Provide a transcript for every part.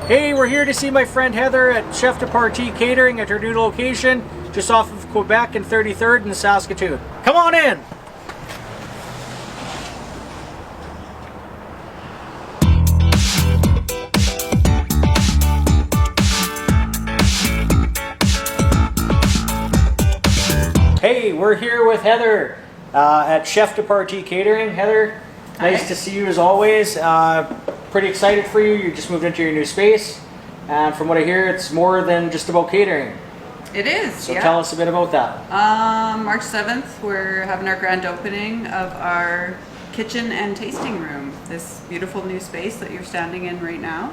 Hey, we're here to see my friend Heather at Chef de Partie Catering at her new location, just off of Quebec and 33rd in Saskatoon. Come on in! Hey, we're here with Heather at Chef de Partie Catering. Heather, nice to see you as always. Pretty excited for you. You just moved into your new space, and from what I hear, it's more than just about catering. It is. So tell us a bit about that. March 7th, we're having our grand opening of our kitchen and tasting room. This beautiful new space that you're standing in right now.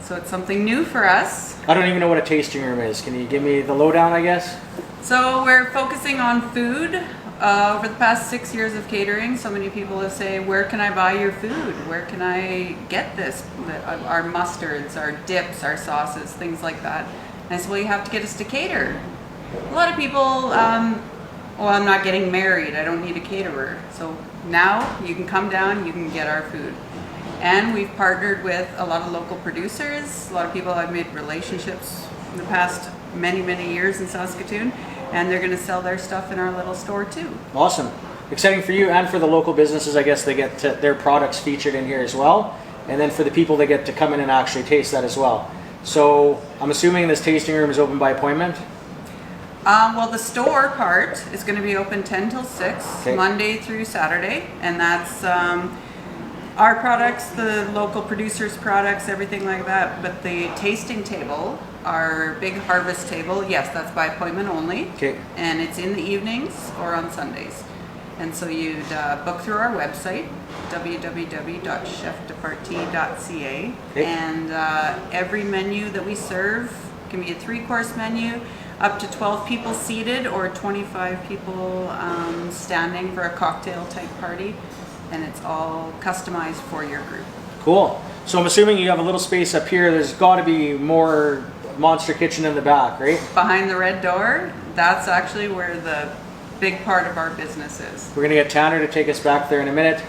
So it's something new for us. I don't even know what a tasting room is. Can you give me the lowdown, I guess? So we're focusing on food. Over the past 6 years of catering, so many people have said, where can I buy your food? Where can I get this? Our mustards, our dips, our sauces, things like that. And I said, well, you have to get us to cater. A lot of people, well, I'm not getting married, I don't need a caterer. So now you can come down, you can get our food. And we've partnered with a lot of local producers. A lot of people I've made relationships in the past many years in Saskatoon. And they're going to sell their stuff in our little store too. Awesome. Exciting for you and for the local businesses. I guess they get their products featured in here as well. And then for the people, they get to come in and actually taste that as well. So I'm assuming this tasting room is open by appointment? Well, the store part is going to be open 10 till 6, okay. Monday through Saturday. And that's our products, the local producers' products, everything like that. But the tasting table, our big harvest table, yes, that's by appointment only. Okay. And it's in the evenings or on Sundays. And so you'd book through our website, www.chefdepartie.ca. Okay. And every menu that we serve can be a 3-course menu, up to 12 people seated or 25 people standing for a cocktail type party. And it's all customized for your group. Cool. So I'm assuming you have a little space up here. There's got to be more monster kitchen in the back, right? Behind the red door, that's actually where the big part of our business is. We're going to get Tanner to take us back there in a minute.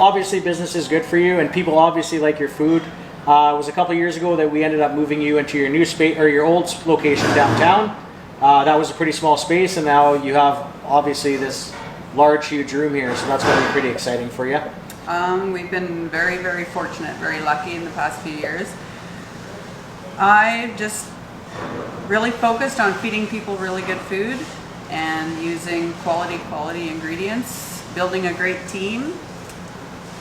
Obviously business is good for you and people obviously like your food. It was a couple years ago that we ended up moving you into your new space or your old location downtown. That was a pretty small space, and now you have obviously this large, huge room here, so that's going to be pretty exciting for you. We've been very fortunate, very lucky in the past few years. I just really focused on feeding people really good food and using quality ingredients, building a great team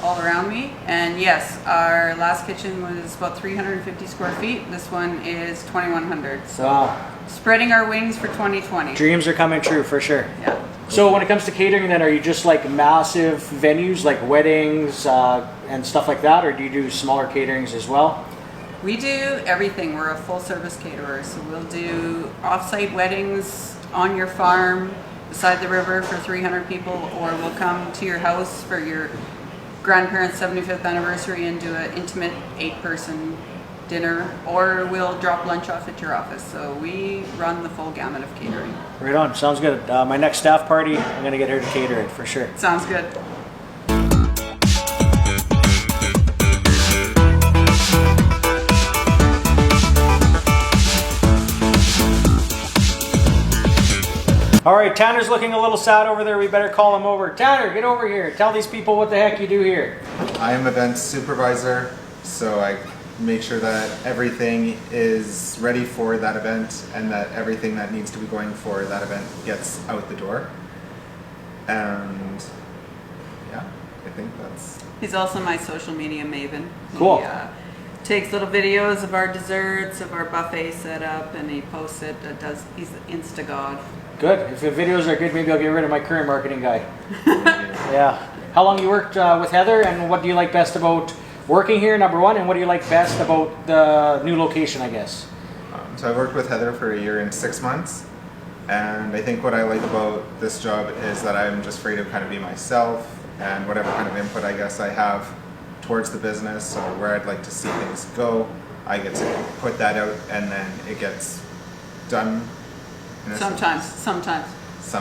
all around me. And yes, our last kitchen was about 350 square feet. This one is 2,100. So wow. Spreading our wings for 2020. Dreams are coming true for sure. Yeah. So when it comes to catering then, are you just like massive venues like weddings and stuff like that, or do you do smaller caterings as well? We do everything. We're a full service caterer. So we'll do off-site weddings on your farm beside the river for 300 people, or we'll come to your house for your grandparents' 75th anniversary and do an intimate 8-person dinner, or we'll drop lunch off at your office. So we run the full gamut of catering. Right on. Sounds good. My next staff party, I'm going to get her to cater it for sure. Sounds good. All right, Tanner's looking a little sad over there. We better call him over. Tanner, get over here. Tell these people what the heck you do here. I am event supervisor, so I make sure that everything is ready for that event and that everything that needs to be going for that event gets out the door. And yeah, I think that's... He's also my social media maven. Cool. He takes little videos of our desserts, of our buffet setup, and he posts it. He's the Insta god. Good. If the videos are good, maybe I'll get rid of my current marketing guy. Yeah. How long you worked with Heather, and what do you like best about working here, number one, and what do you like best about the new location, I guess? So I worked with Heather for 1 year and 6 months, and I think what I like about this job is that I'm just free to kind of be myself, and whatever kind of input I guess I have towards the business or where I'd like to see things go, I get to put that out, and then it gets done. In a Sometimes. Sometimes.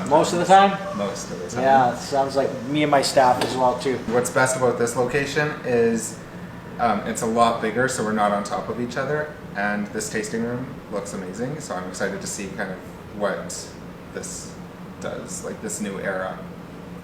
Most of the time? Most of the time. Yeah, it sounds like me and my staff as well too. What's best about this location is it's a lot bigger, so we're not on top of each other, and this tasting room looks amazing. So I'm excited to see kind of what this does, like this new era.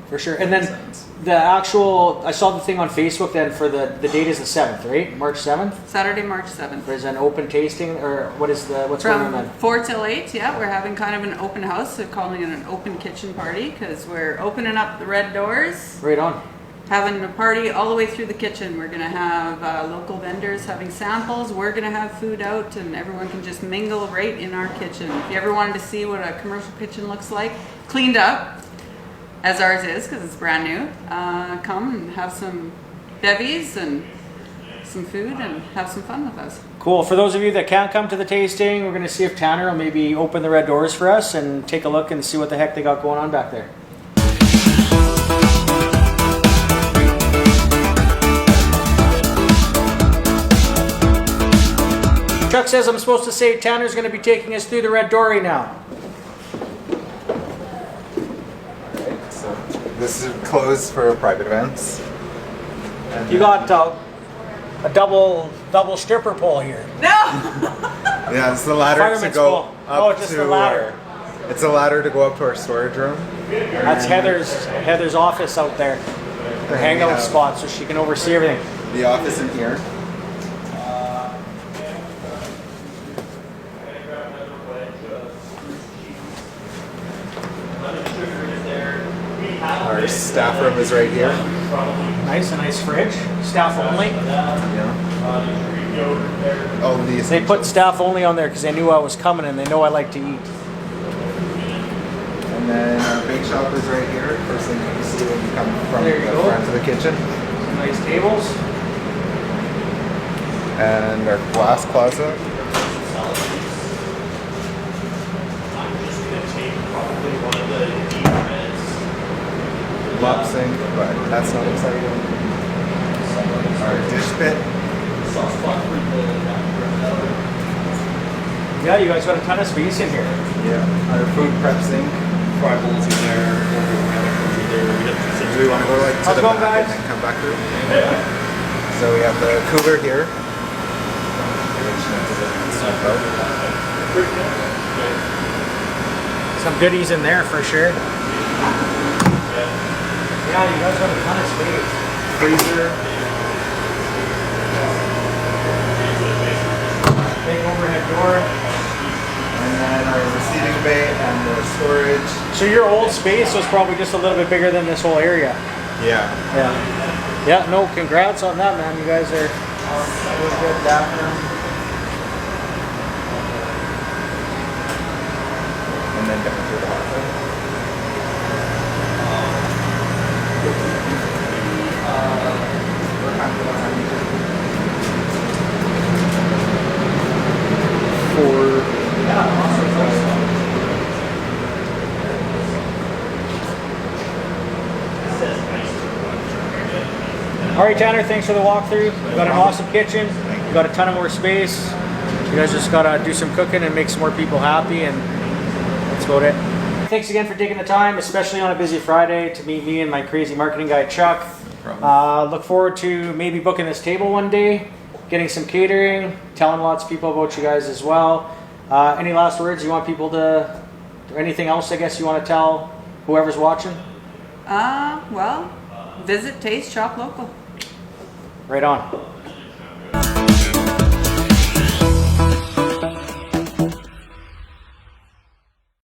For sure. And then the actual, I saw the thing on Facebook then for the date is the 7th, right? March 7th? Saturday, March 7th. There's an open tasting, or what's going on From then? 4 till 8, yeah, we're having kind of an open house, so calling it an open kitchen party, because we're opening up the red doors, Right on. having a party all the way through the kitchen. We're going to have local vendors having samples. We're going to have food out, and everyone can just mingle right in our kitchen. If you ever wanted to see what a commercial kitchen looks like, cleaned up, as ours is, because it's brand new, come and have some bevies and some food and have some fun with us. Cool. For those of you that can't come to the tasting, we're going to see if Tanner will maybe open the red doors for us and take a look and see what the heck they got going on back there. Chuck says I'm supposed to say Tanner's going to be taking us through the red door right now. Alright, so this is closed for private events. And You got a double stripper pole here. No! yeah, it's the ladder to Fireman's go pole. up Oh, just to the ladder. It's a ladder to go up to our storage room. That's Heather's office out there. Her hangout spot, so she can oversee everything. The office in here. Our staff room is right here. Nice, a nice fridge. Staff only. Yeah. All of these. They put staff only on there because they knew I was coming and they know I like to eat. And then our bake shop is right here. First thing you see when you come from There you the go. front of the kitchen. Some nice tables. And our glass closet. Lap sink, but that's not exciting. Our dish pit. Yeah, you guys got a ton of space in here. Yeah. Our food prep sink. Fry bowls in there, Do we want to go like to How's the it going, back guys? and then come back through? So we have the cooler here. Some goodies in there for sure. Yeah, you guys got a ton of space. Freezer. Big overhead door. And then our receiving bay and the storage. So your old space was probably just a little bit bigger than this whole area. Yeah. Yeah. Yeah, no, congrats on that, man. You guys are doing good. Bathroom. And then down to the hot tub. We're kind of All right, Tanner, thanks for the walkthrough. We've got an awesome kitchen. We've got a ton of more space. You guys just got to do some cooking and make some more people happy, and that's about it. Thanks again for taking the time, especially on a busy Friday, to meet me and my crazy marketing guy, Chuck. Look forward to maybe booking this table one day, getting some catering, telling lots of people about you guys as well. Any last words you want people to, or anything else I guess you want to tell whoever's watching? Well, visit, taste, shop local. Right on.